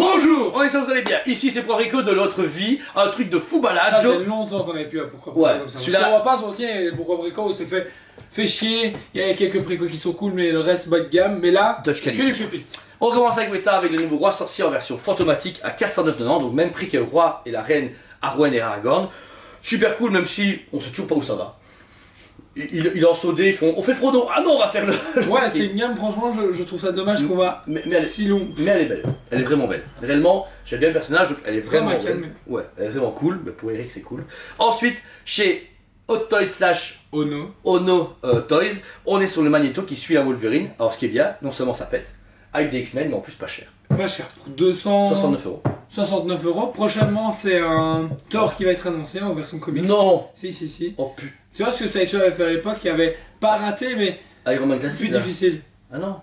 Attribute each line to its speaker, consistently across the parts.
Speaker 1: Bonjour, on est ça, vous allez bien. Ici c'est Poirico de l'autre vie, un truc de fou balade.
Speaker 2: Ça fait longtemps qu'on n'avait plus à Pourquoi
Speaker 1: Ouais,
Speaker 2: comme ça.
Speaker 1: celui-là-
Speaker 2: On va pas sortir, Pourquoi Brico s'est fait chier. Il y a quelques précos qui sont cool, mais le reste bas de gamme. Mais là,
Speaker 1: Dodge
Speaker 2: que
Speaker 1: quality.
Speaker 2: les pépites.
Speaker 1: On commence avec Weta avec le nouveau Roi Sorcier en version fantomatique à 409,90, donc même prix que le Roi et la Reine Arwen et Aragorn. Super cool, même si on sait toujours pas où ça va. Il est en saudé, on fait Frodo. Ah non, on va faire le.
Speaker 2: Ouais, c'est une gamme, franchement, je trouve ça dommage qu'on va
Speaker 1: mais elle est-
Speaker 2: si long.
Speaker 1: Mais elle est belle, elle est vraiment belle. Réellement, j'aime bien le personnage, donc elle est vraiment
Speaker 2: Comme un
Speaker 1: belle.
Speaker 2: calme.
Speaker 1: Ouais, elle est vraiment cool, mais pour Eric c'est cool. Ensuite, chez Hot Toys slash
Speaker 2: Ono.
Speaker 1: Ono Toys, on est sur le Magneto qui suit la Wolverine. Alors ce qui est bien, non seulement ça pète, avec des X-Men, mais en plus pas cher.
Speaker 2: Pas cher. Pour 269
Speaker 1: 69 €.
Speaker 2: €. Prochainement, c'est un Thor qui va être annoncé en version comics.
Speaker 1: Non.
Speaker 2: Si.
Speaker 1: Oh putain.
Speaker 2: Tu vois ce que Sideshow avait fait à l'époque, qui avait pas raté, mais
Speaker 1: Iron Man
Speaker 2: plus
Speaker 1: classique là.
Speaker 2: difficile.
Speaker 1: Ah non.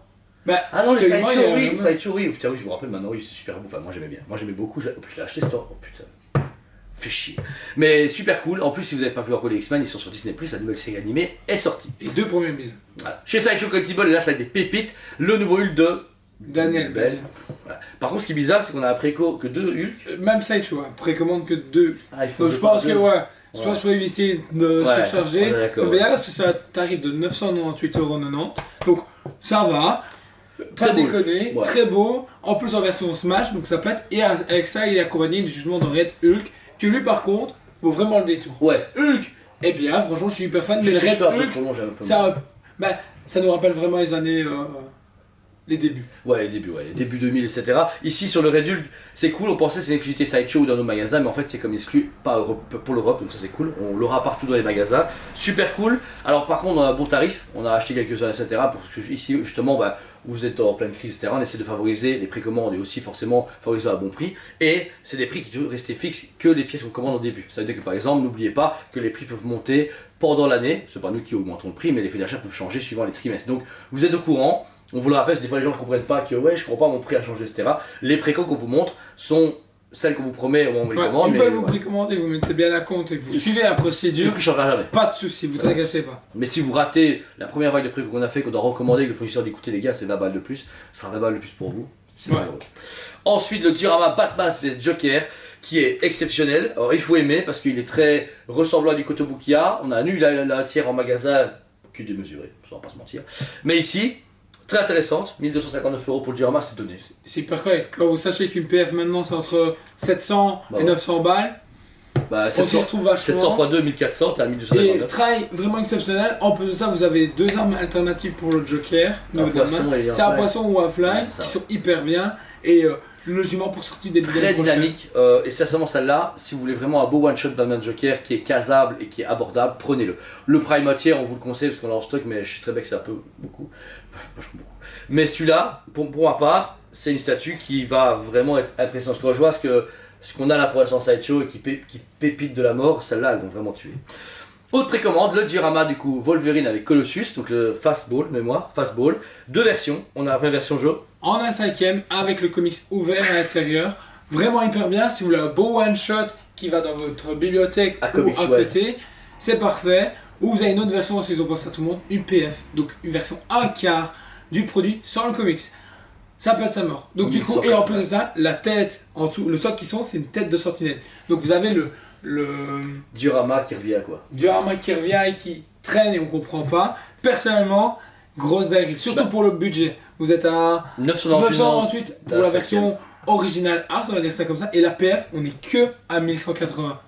Speaker 2: Bah,
Speaker 1: Ah non, les
Speaker 2: théoriquement,
Speaker 1: Sideshow,
Speaker 2: il y a
Speaker 1: oui.
Speaker 2: un-
Speaker 1: Sideshow, oui. Putain, oui, je me rappelle maintenant, oui, c'est super beau. Enfin, moi j'aimais bien. Moi j'aimais beaucoup. Oh, puis je l'ai acheté ce temps. Oh putain. Fait chier. Mais super cool. En plus, si vous n'avez pas vu encore les X-Men, ils sont sur Disney+, la nouvelle série animée est sortie.
Speaker 2: Les deux premiers bisous.
Speaker 1: Voilà. Chez Sideshow Collectible, là ça a des pépites. Le nouveau Hulk de
Speaker 2: Daniel
Speaker 1: Bell. Voilà. Par contre, ce qui est bizarre, c'est qu'on a un préco que 2 Hulk.
Speaker 2: Même Sideshow, hein, précommande que 2.
Speaker 1: Ah, il faut
Speaker 2: Donc je pense que ouais, je
Speaker 1: Ouais.
Speaker 2: pense pour éviter de
Speaker 1: Ouais,
Speaker 2: surcharger.
Speaker 1: on est d'accord,
Speaker 2: Mais là, parce que ça tarif de 998,90 €. Donc ça va. Pas
Speaker 1: Très beau.
Speaker 2: déconné,
Speaker 1: Ouais.
Speaker 2: très beau. En plus en version Smash, donc ça pète. Et avec ça, il est accompagné du jugement de Red Hulk. Que lui, par contre, vaut vraiment le détour.
Speaker 1: Ouais.
Speaker 2: Hulk, eh bien, franchement, je suis hyper fan.
Speaker 1: Je
Speaker 2: Mais
Speaker 1: sais que je
Speaker 2: Red
Speaker 1: fais un peu
Speaker 2: Hulk,
Speaker 1: trop long, j'ai un peu mal.
Speaker 2: ça nous rappelle vraiment les années. Les débuts.
Speaker 1: Ouais, les débuts 2000, etc. Ici, sur le Red Hulk, c'est cool, on pensait que c'est une exclusivité Sideshow ou dans nos magasins, mais en fait, c'est comme exclu, pas pour l'Europe, donc ça c'est cool. On l'aura partout dans les magasins. Super cool. Alors, par contre, on a un bon tarif, on a acheté quelques-uns, etc. Parce que ici, justement, bah, vous êtes en pleine crise, etc. On essaie de favoriser les précommandes et aussi forcément favoriser à bon prix. Et c'est des prix qui doivent rester fixes que les pièces qu'on commande au début. Ça veut dire que, par exemple, n'oubliez pas que les prix peuvent monter pendant l'année. C'est pas nous qui augmentons le prix, mais les prix d'achat peuvent changer suivant les trimestres. Donc, vous êtes au courant. On vous le rappelle, parce que des fois les gens ne comprennent pas que ouais, je comprends pas, mon prix a changé, etc. Les précos qu'on vous montre sont celles qu'on vous promet au moment où on les
Speaker 2: Ouais,
Speaker 1: commande.
Speaker 2: une fois
Speaker 1: mais
Speaker 2: que vous
Speaker 1: voilà.
Speaker 2: précommandez, vous mettez bien la compte et que vous suivez la
Speaker 1: Le
Speaker 2: procédure,
Speaker 1: prix changera jamais.
Speaker 2: pas de soucis, vous tracassez pas.
Speaker 1: Mais si vous ratez la première vague de préco qu'on a fait, qu'on doit recommander, que le fournisseur dit écoutez les gars, c'est 20 balles de plus, ce sera 20 balles de plus pour vous. C'est
Speaker 2: Ouais.
Speaker 1: malheureux. Ensuite, le diorama Batman vs Joker, qui est exceptionnel. Alors il faut aimer parce qu'il est très ressemblant à du Kotobukiya. On a un nul un tiers en magasin qui est démesuré, ça va pas se mentir. Mais ici, très intéressante, 1259 € pour le diorama, c'est donné.
Speaker 2: C'est hyper correct. Quand vous sachez qu'une PF maintenant c'est entre 700
Speaker 1: Bah
Speaker 2: et
Speaker 1: ouais.
Speaker 2: 900 balles,
Speaker 1: Bah,
Speaker 2: on s'y
Speaker 1: 700,
Speaker 2: retrouve vachement.
Speaker 1: 700 x 2, 1400, t'es à
Speaker 2: Et
Speaker 1: 1259.
Speaker 2: travail vraiment exceptionnel. En plus de ça, vous avez deux armes alternatives pour le Joker.
Speaker 1: Un
Speaker 2: niveau de la
Speaker 1: poisson
Speaker 2: main.
Speaker 1: et un
Speaker 2: C'est un
Speaker 1: fly.
Speaker 2: poisson ou un fly
Speaker 1: Ouais, c'est ça.
Speaker 2: qui sont hyper bien. Et le logement pour sortir des
Speaker 1: Très
Speaker 2: prochaines.
Speaker 1: dynamique, et c'est seulement celle-là, si vous voulez vraiment un beau one-shot Batman Joker qui est casable et qui est abordable, prenez-le. Le Prime tiers, on vous le conseille parce qu'on l'a en stock, mais je suis très bien que c'est un peu beaucoup. Vachement beaucoup. Mais celui-là, pour ma part, c'est une statue qui va vraiment être impressionnante. Quand je vois ce qu'on a là pour l'instant Sideshow et qui pépite de la mort, celle-là, elles vont vraiment tuer. Autre précommande, le diorama du coup Wolverine avec Colossus, donc le Fastball, mémoire, Fastball. Deux versions, on a la première version Joe.
Speaker 2: En un cinquième, avec le comics ouvert à l'intérieur. Vraiment hyper bien. Si vous voulez un beau one-shot qui va dans votre bibliothèque
Speaker 1: À
Speaker 2: ou
Speaker 1: comics,
Speaker 2: à
Speaker 1: ouais.
Speaker 2: côté, c'est parfait. Ou vous avez une autre version, si ils ont pensé à tout le monde, une PF. Donc une version un quart du produit sans le comics. Ça peut être sa mort. Donc du coup, et en plus de ça, la tête en dessous, le socle qui sont, c'est une tête de sentinelle. Donc vous avez le
Speaker 1: Diorama qui revient quoi.
Speaker 2: diorama qui revient et qui traîne et on comprend pas. Personnellement, grosse dinguerie. Surtout
Speaker 1: Bah.
Speaker 2: pour le budget. Vous êtes à 998 pour la version originale art, on va dire ça comme ça. Et la PF, on est que à 1180.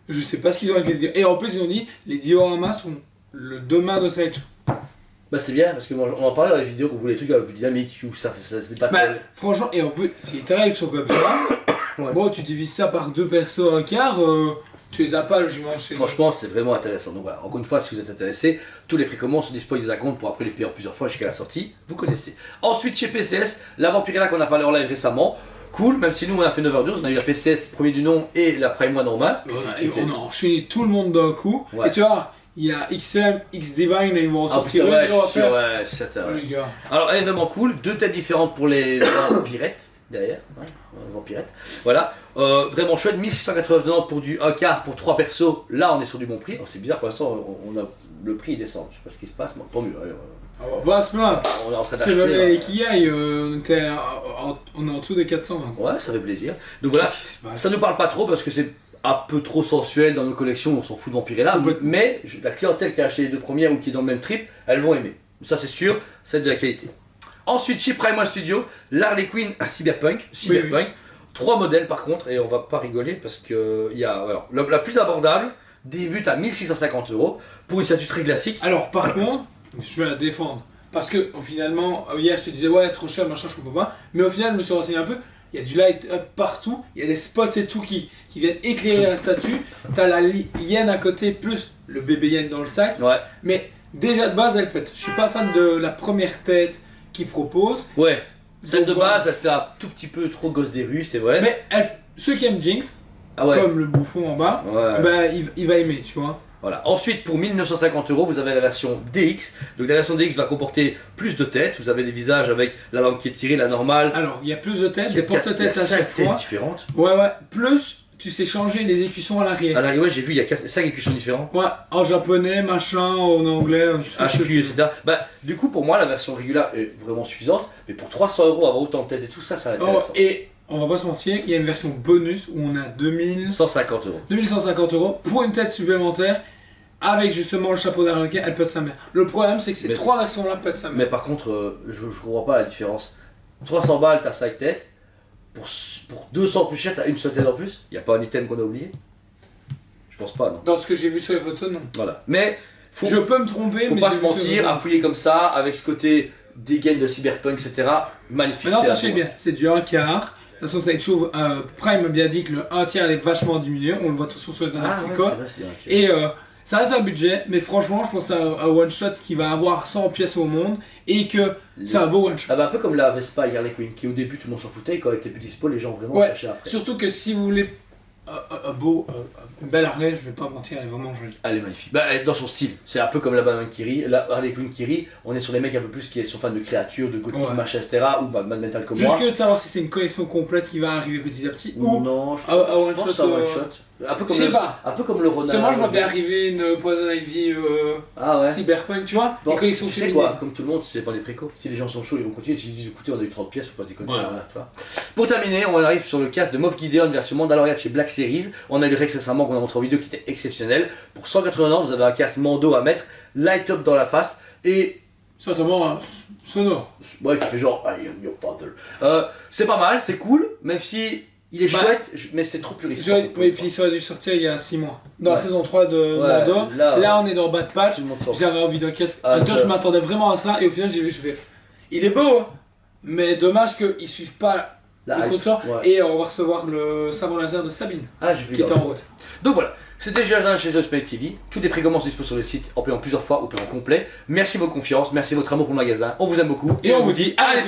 Speaker 2: Je sais pas ce qu'ils ont envie de dire. Et en plus, ils ont dit les dioramas sont le demain de Sideshow.
Speaker 1: Bah c'est bien parce que moi, on en parlait dans les vidéos qu'on voulait des trucs un peu plus dynamiques où ça c'est pas
Speaker 2: Bah,
Speaker 1: tel.
Speaker 2: franchement, et en plus, si les tarifs sont comme ça,
Speaker 1: Ouais.
Speaker 2: bon, tu divises ça par deux persos un quart, tu les as pas le dimanche.
Speaker 1: Franchement, c'est vraiment intéressant. Donc voilà, encore une fois, si vous êtes intéressé, tous les précommandes sont disponibles à compte pour après les payer en plusieurs fois jusqu'à la sortie. Vous connaissez. Ensuite, chez PCS, la Vampirella qu'on a parlé en live récemment. Cool, même si nous on a fait 9h12, on a eu la PCS premier du nom et la Prime One normale.
Speaker 2: Et on a enchaîné tout le monde d'un coup.
Speaker 1: Ouais.
Speaker 2: Et tu vois, il y a XM, X-Divine et ils vont en
Speaker 1: Ah
Speaker 2: sortir
Speaker 1: putain, ouais,
Speaker 2: une, on va
Speaker 1: je suis sûr,
Speaker 2: faire.
Speaker 1: ouais, c'est ça, ouais.
Speaker 2: Les gars.
Speaker 1: Alors elle est vraiment cool, deux têtes différentes pour les vampirettes derrière, ouais, vampirettes. Voilà, vraiment chouette, 1689 pour du 1 quart pour 3 persos, là on est sur du bon prix. Alors c'est bizarre pour l'instant, on a le prix il descend, je sais pas ce qui se passe, mais tant mieux.
Speaker 2: On va pas se plaindre.
Speaker 1: On est en train
Speaker 2: C'est
Speaker 1: d'acheter.
Speaker 2: le qui aille, on est en dessous des 420.
Speaker 1: Ouais, ça fait plaisir. Donc voilà,
Speaker 2: Qu'est-ce qui se passe
Speaker 1: ça nous parle pas trop parce que c'est un peu trop sensuel dans nos collections, on s'en fout de Vampirella,
Speaker 2: Complètement.
Speaker 1: mais la clientèle qui a acheté les deux premières ou qui est dans le même trip, elles vont aimer. Ça c'est sûr, c'est de la qualité. Ensuite, chez Prime Studio, l'Harley Quinn Cyberpunk.
Speaker 2: Oui.
Speaker 1: 3 modèles par contre, et on va pas rigoler parce que il y a, alors, la plus abordable débute à 1650 € pour une statue très classique.
Speaker 2: Alors par contre, je vais la défendre. Parce que finalement, hier je te disais ouais trop cher, machin, je comprends pas. Mais au final je me suis renseigné un peu, il y a du light up partout, il y a des spots et tout qui viennent éclairer la statue. T'as la hyène à côté plus le bébé hyène dans le sac.
Speaker 1: Ouais,
Speaker 2: Mais déjà de base elle pète. Je suis pas fan de la première tête qu'ils proposent.
Speaker 1: ouais. Celle de
Speaker 2: Donc, voilà.
Speaker 1: base, elle fait un tout petit peu trop gosse des rues, c'est vrai.
Speaker 2: Mais ceux qui aiment Jinx,
Speaker 1: Ah ouais.
Speaker 2: comme le bouffon en bas,
Speaker 1: Ouais.
Speaker 2: bah, il va aimer, tu vois.
Speaker 1: Voilà. Ensuite, pour 1950 €, vous avez la version DX. Donc la version DX va comporter plus de têtes. Vous avez des visages avec la langue qui est tirée, la normale.
Speaker 2: Alors, il y a plus de têtes,
Speaker 1: Il y a
Speaker 2: des porte-têtes à
Speaker 1: 5
Speaker 2: chaque
Speaker 1: têtes
Speaker 2: fois.
Speaker 1: différentes.
Speaker 2: Ouais. Plus, tu sais changer les écussons à l'arrière.
Speaker 1: À l'arrivée, j'ai vu, il y a 5 écussons différents.
Speaker 2: Ouais, en japonais, machin, en anglais,
Speaker 1: HQ, etc. Bah, du coup, pour moi, la version régulière est vraiment suffisante. Mais pour 300 € avoir autant de têtes et tout, ça
Speaker 2: Oh,
Speaker 1: intéressant.
Speaker 2: et on va pas se mentir, il y a une version bonus où on a
Speaker 1: 150 €.
Speaker 2: 2150 € pour une tête supplémentaire. Avec justement le chapeau d'Harlequin, elle pète sa mère. Le problème, c'est que ces
Speaker 1: Mais-
Speaker 2: 3 versions-là pètent sa
Speaker 1: Mais
Speaker 2: mère.
Speaker 1: par contre, je comprends pas la différence. 300 balles, t'as 5 têtes. Pour 200 plus cher, t'as une seule tête en plus. Il n'y a pas un item qu'on a oublié? Je pense pas, non.
Speaker 2: Dans ce que j'ai vu sur les photos, non.
Speaker 1: Voilà. Mais faut,
Speaker 2: Je peux me tromper,
Speaker 1: faut
Speaker 2: mais
Speaker 1: pas
Speaker 2: j'ai
Speaker 1: se
Speaker 2: vu sur les
Speaker 1: mentir,
Speaker 2: photos.
Speaker 1: appuyer comme ça, avec ce côté dégaine de cyberpunk, etc. Magnifique.
Speaker 2: Mais non,
Speaker 1: c'est
Speaker 2: sachez
Speaker 1: à
Speaker 2: bien, c'est du 1 quart. De toute façon, ça chauffe. Prime a bien dit que le 1 tiers est vachement diminué. On le voit de toute façon sur les dernières
Speaker 1: Ah ouais,
Speaker 2: précoces.
Speaker 1: c'est vrai, c'est bien, ok.
Speaker 2: Et ça reste un budget, mais franchement, je pense à un one shot qui va avoir 100 pièces au monde et que c'est un beau one shot.
Speaker 1: Ah bah un peu comme la Vespa et Harley Quinn, qui au début tout le monde s'en foutait, et quand elle était plus dispo, les gens vraiment
Speaker 2: Ouais.
Speaker 1: cherchaient après.
Speaker 2: Surtout que si vous voulez une belle Harley, je vais pas mentir, elle est vraiment jolie.
Speaker 1: Elle est magnifique. Bah, dans son style. C'est un peu comme la Batman qui rit. La Harley Quinn qui rit, on est sur les mecs un peu plus qui sont fans de créatures, de gothique,
Speaker 2: Ouais.
Speaker 1: machin, etc. Ou Batman Metal comme moi.
Speaker 2: Juste que savoir si c'est une collection complète qui va arriver petit à petit ou.
Speaker 1: non, je,
Speaker 2: à one
Speaker 1: pense
Speaker 2: shot,
Speaker 1: à one shot. Un peu comme,
Speaker 2: je sais
Speaker 1: le,
Speaker 2: pas.
Speaker 1: un peu comme le renard.
Speaker 2: C'est moi, je vois bien arriver une Poison Ivy
Speaker 1: Ah ouais.
Speaker 2: Cyberpunk, tu vois,
Speaker 1: Bon,
Speaker 2: les collections
Speaker 1: tu sais
Speaker 2: féminines.
Speaker 1: quoi, comme tout le monde, c'est pas des précos. Si les gens sont chauds, ils vont continuer. S'ils disent écoutez, on a eu 30 pièces, faut pas se déconner.
Speaker 2: Ouais.
Speaker 1: Voilà, tu vois. Pour terminer, on arrive sur le casque de Moff Gideon version Mandalorian chez Black Series. On a eu le Rex récemment qu'on a montré en vidéo qui était exceptionnel. Pour 180 €, vous avez un casque Mando à mettre, light up dans la face et.
Speaker 2: Certainement sonore.
Speaker 1: Ouais, qui fait genre I am your father. C'est pas mal, c'est cool, même si il est
Speaker 2: Bah,
Speaker 1: chouette, mais c'est trop puriste.
Speaker 2: Oui, puis ça aurait dû sortir il y a 6 mois. Dans la
Speaker 1: Ouais.
Speaker 2: saison 3 de
Speaker 1: Ouais,
Speaker 2: Mando. Là, on est dans Bad Patch.
Speaker 1: Tout le monde s'en fout.
Speaker 2: J'avais envie d'un casque.
Speaker 1: Ah,
Speaker 2: Hunter,
Speaker 1: toi.
Speaker 2: je m'attendais vraiment à ça. Et au final, j'ai vu, je fais. Il est beau, hein. Mais dommage qu'ils suivent pas
Speaker 1: La
Speaker 2: le
Speaker 1: hype,
Speaker 2: compteur.
Speaker 1: ouais.
Speaker 2: Et on va recevoir le sabre laser de Sabine
Speaker 1: Ah, j'ai vu.
Speaker 2: qui est
Speaker 1: là.
Speaker 2: en route.
Speaker 1: Donc voilà, c'était Jardin chez The Space TV. Toutes les précommandes sont disponibles sur le site en payant plusieurs fois ou payant complet. Merci de votre confiance, merci de votre amour pour le magasin. On vous aime beaucoup
Speaker 2: Et on vous dit à la